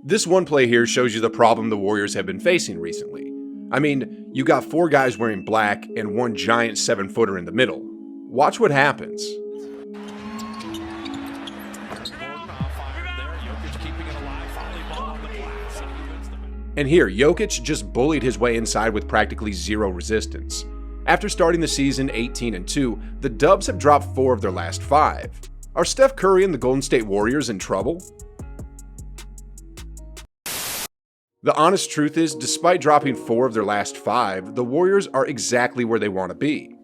This one play here shows you the problem the Warriors have been facing recently. I mean, you got 4 guys wearing black and 1 giant 7-footer in the middle. Watch what happens. And here, Jokic just bullied his way inside with practically zero resistance. After starting the season 18-2, the Dubs have dropped 4 of their last 5. Are Steph Curry and the Golden State Warriors in trouble? The honest truth is, despite dropping 4 of their last 5, the Warriors are exactly where they want to be.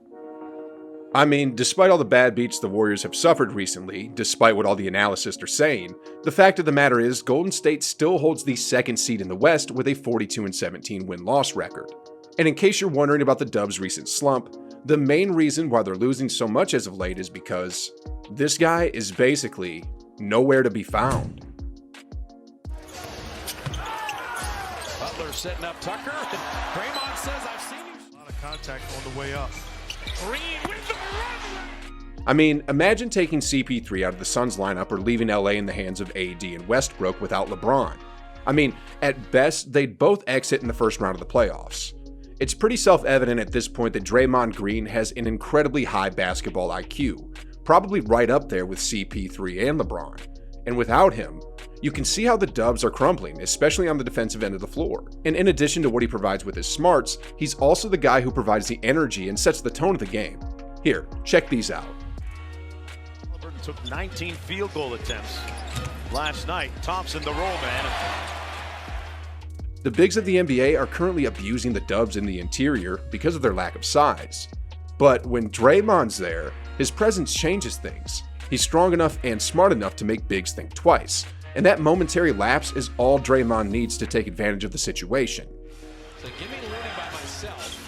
I mean, despite all the bad beats the Warriors have suffered recently, despite what all the analysts are saying, the fact of the matter is Golden State still holds the 2nd seed in the West with a 42-17 win-loss record. And in case you're wondering about the Dubs' recent slump, the main reason why they're losing so much as of late is because this guy is basically nowhere to be found. Butler setting up Tucker, and Draymond says, I've seen him. A lot of contact on the way up. Green with the run. I mean, imagine taking CP3 out of the Suns lineup or leaving LA in the hands of AD and Westbrook without LeBron. I mean, at best, they'd both exit in the first round of the playoffs. It's pretty self-evident at this point that Draymond Green has an incredibly high basketball IQ, probably right up there with CP3 and LeBron. And without him, you can see how the Dubs are crumbling, especially on the defensive end of the floor. And in addition to what he provides with his smarts, he's also the guy who provides the energy and sets the tone of the game. Here, check these out. Halliburton took 19 field goal attempts last night. Thompson, the roll man. The bigs of the NBA are currently abusing the Dubs in the interior because of their lack of size. But when Draymond's there, his presence changes things. He's strong enough and smart enough to make bigs think twice, and that momentary lapse is all Draymond needs to take advantage of the situation. So give me Looney by myself.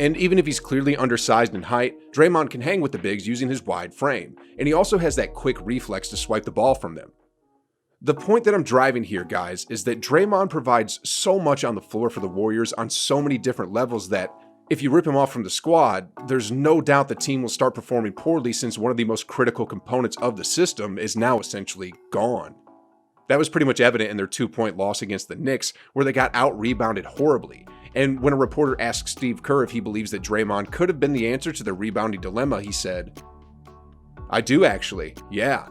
And even if he's clearly undersized in height, Draymond can hang with the bigs using his wide frame, and he also has that quick reflex to swipe the ball from them. The point that I'm driving here, guys, is that Draymond provides so much on the floor for the Warriors on so many different levels that if you rip him off from the squad, there's no doubt the team will start performing poorly since one of the most critical components of the system is now essentially gone. That was pretty much evident in their 2-point loss against the Knicks, where they got out-rebounded horribly. And when a reporter asked Steve Kerr if he believes that Draymond could have been the answer to their rebounding dilemma, he said, "I do actually, yeah.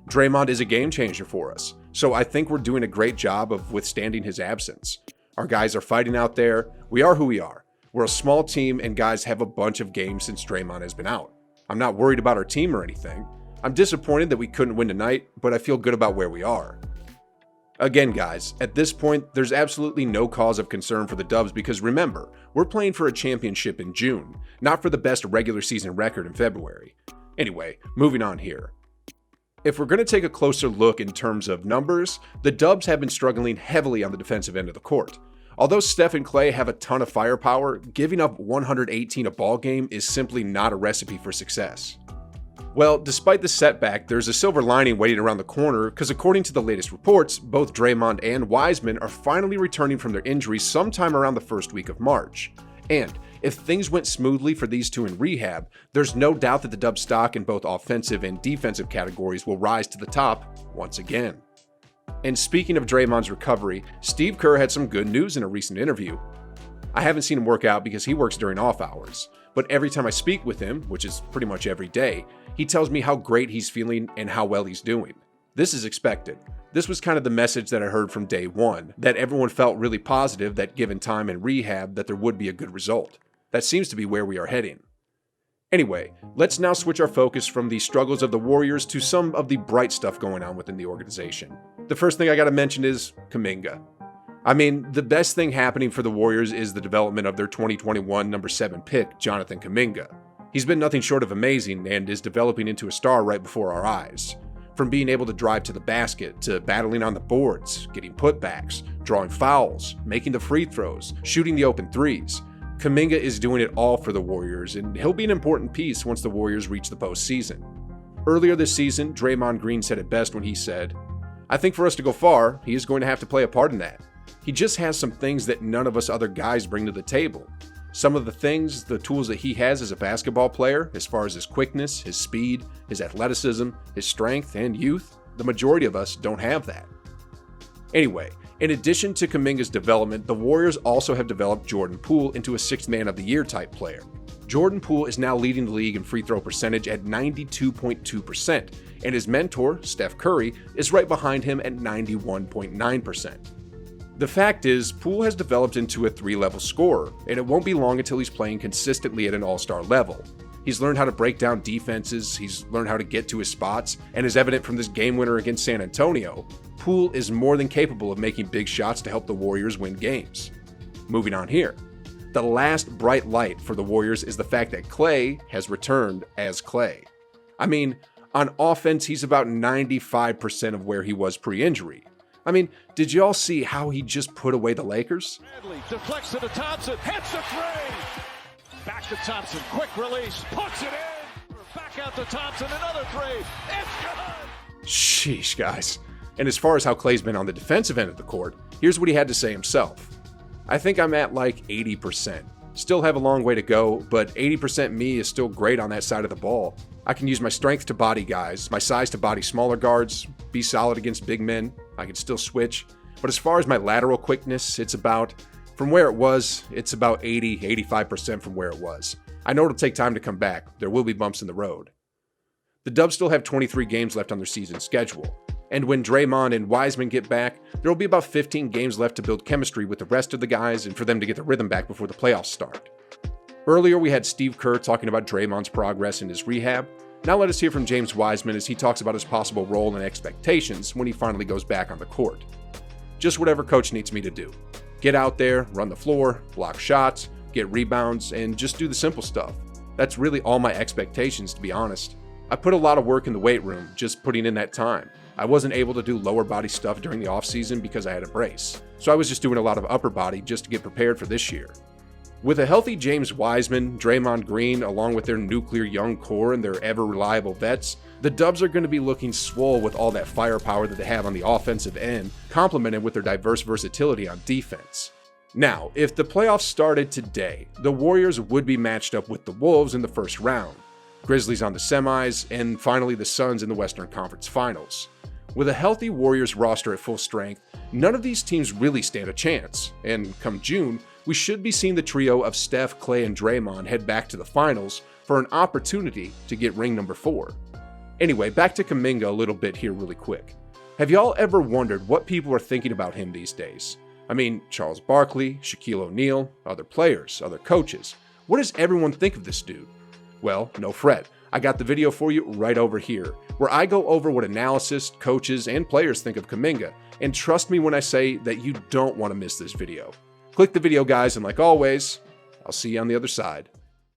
Draymond is a game changer for us, so I think we're doing a great job of withstanding his absence. Our guys are fighting out there, we are who we are. We're a small team and guys have a bunch of games since Draymond has been out. I'm not worried about our team or anything. I'm disappointed that we couldn't win tonight, but I feel good about where we are." Again, guys, at this point, there's absolutely no cause of concern for the Dubs because remember, we're playing for a championship in June, not for the best regular season record in February. Anyway, moving on here. If we're going to take a closer look in terms of numbers, the Dubs have been struggling heavily on the defensive end of the court. Although Steph and Klay have a ton of firepower, giving up 118 a ball game is simply not a recipe for success. Well, despite the setback, there's a silver lining waiting around the corner because according to the latest reports, both Draymond and Wiseman are finally returning from their injuries sometime around the first week of March. And if things went smoothly for these two in rehab, there's no doubt that the Dubs stock in both offensive and defensive categories will rise to the top once again. And speaking of Draymond's recovery, Steve Kerr had some good news in a recent interview. I haven't seen him work out because he works during off hours, but every time I speak with him, which is pretty much every day, he tells me how great he's feeling and how well he's doing. This is expected. This was kind of the message that I heard from day one, that everyone felt really positive that given time in rehab that there would be a good result. That seems to be where we are heading. Anyway, let's now switch our focus from the struggles of the Warriors to some of the bright stuff going on within the organization. The first thing I gotta mention is Kuminga. I mean, the best thing happening for the Warriors is the development of their 2021 number 7 pick, Jonathan Kuminga. He's been nothing short of amazing and is developing into a star right before our eyes. From being able to drive to the basket, to battling on the boards, getting putbacks, drawing fouls, making the free throws, shooting the open threes, Kuminga is doing it all for the Warriors, and he'll be an important piece once the Warriors reach the postseason. Earlier this season, Draymond Green said it best when he said, "I think for us to go far, he is going to have to play a part in that. He just has some things that none of us other guys bring to the table. Some of the things, the tools that he has as a basketball player, as far as his quickness, his speed, his athleticism, his strength, and youth, the majority of us don't have that. Anyway, in addition to Kuminga's development, the Warriors also have developed Jordan Poole into a sixth man of the year type player. Jordan Poole is now leading the league in free throw percentage at 92.2%, and his mentor, Steph Curry, is right behind him at 91.9%. The fact is, Poole has developed into a 3-level scorer, and it won't be long until he's playing consistently at an all-star level. He's learned how to break down defenses, he's learned how to get to his spots, and as evident from this game winner against San Antonio, Poole is more than capable of making big shots to help the Warriors win games. Moving on here. The last bright light for the Warriors is the fact that Klay has returned as Klay. I mean, on offense, he's about 95% of where he was pre-injury. I mean, did y'all see how he just put away the Lakers? Bradley deflects it to Thompson, hits the three! Back to Thompson, quick release, puts it in! Back out to Thompson, another three, it's good! Sheesh, guys. And as far as how Klay's been on the defensive end of the court, here's what he had to say himself. I think I'm at like 80%. Still have a long way to go, but 80% me is still great on that side of the ball. I can use my strength to body guys, my size to body smaller guards, be solid against big men. I can still switch. But as far as my lateral quickness, it's about, from where it was, it's about 80-85% from where it was. I know it'll take time to come back. There will be bumps in the road. The Dubs still have 23 games left on their season schedule. And when Draymond and Wiseman get back, there will be about 15 games left to build chemistry with the rest of the guys and for them to get the rhythm back before the playoffs start. Earlier, we had Steve Kerr talking about Draymond's progress in his rehab. Now let us hear from James Wiseman as he talks about his possible role and expectations when he finally goes back on the court. Just whatever coach needs me to do. Get out there, run the floor, block shots, get rebounds, and just do the simple stuff. That's really all my expectations, to be honest. I put a lot of work in the weight room, just putting in that time. I wasn't able to do lower body stuff during the offseason because I had a brace, so I was just doing a lot of upper body just to get prepared for this year. With a healthy James Wiseman, Draymond Green, along with their nuclear young core and their ever-reliable vets, the Dubs are going to be looking swole with all that firepower that they have on the offensive end, complemented with their diverse versatility on defense. Now, if the playoffs started today, the Warriors would be matched up with the Wolves in the first round, Grizzlies on the semis, and finally the Suns in the Western Conference Finals. With a healthy Warriors roster at full strength, none of these teams really stand a chance, and come June, we should be seeing the trio of Steph, Klay, and Draymond head back to the finals for an opportunity to get ring number 4. Anyway, back to Kuminga a little bit here really quick. Have y'all ever wondered what people are thinking about him these days? I mean, Charles Barkley, Shaquille O'Neal, other players, other coaches. What does everyone think of this dude? Well, no fret. I got the video for you right over here, where I go over what analysts, coaches, and players think of Kuminga, and trust me when I say that you don't want to miss this video. Click the video, guys, and like always, I'll see you on the other side.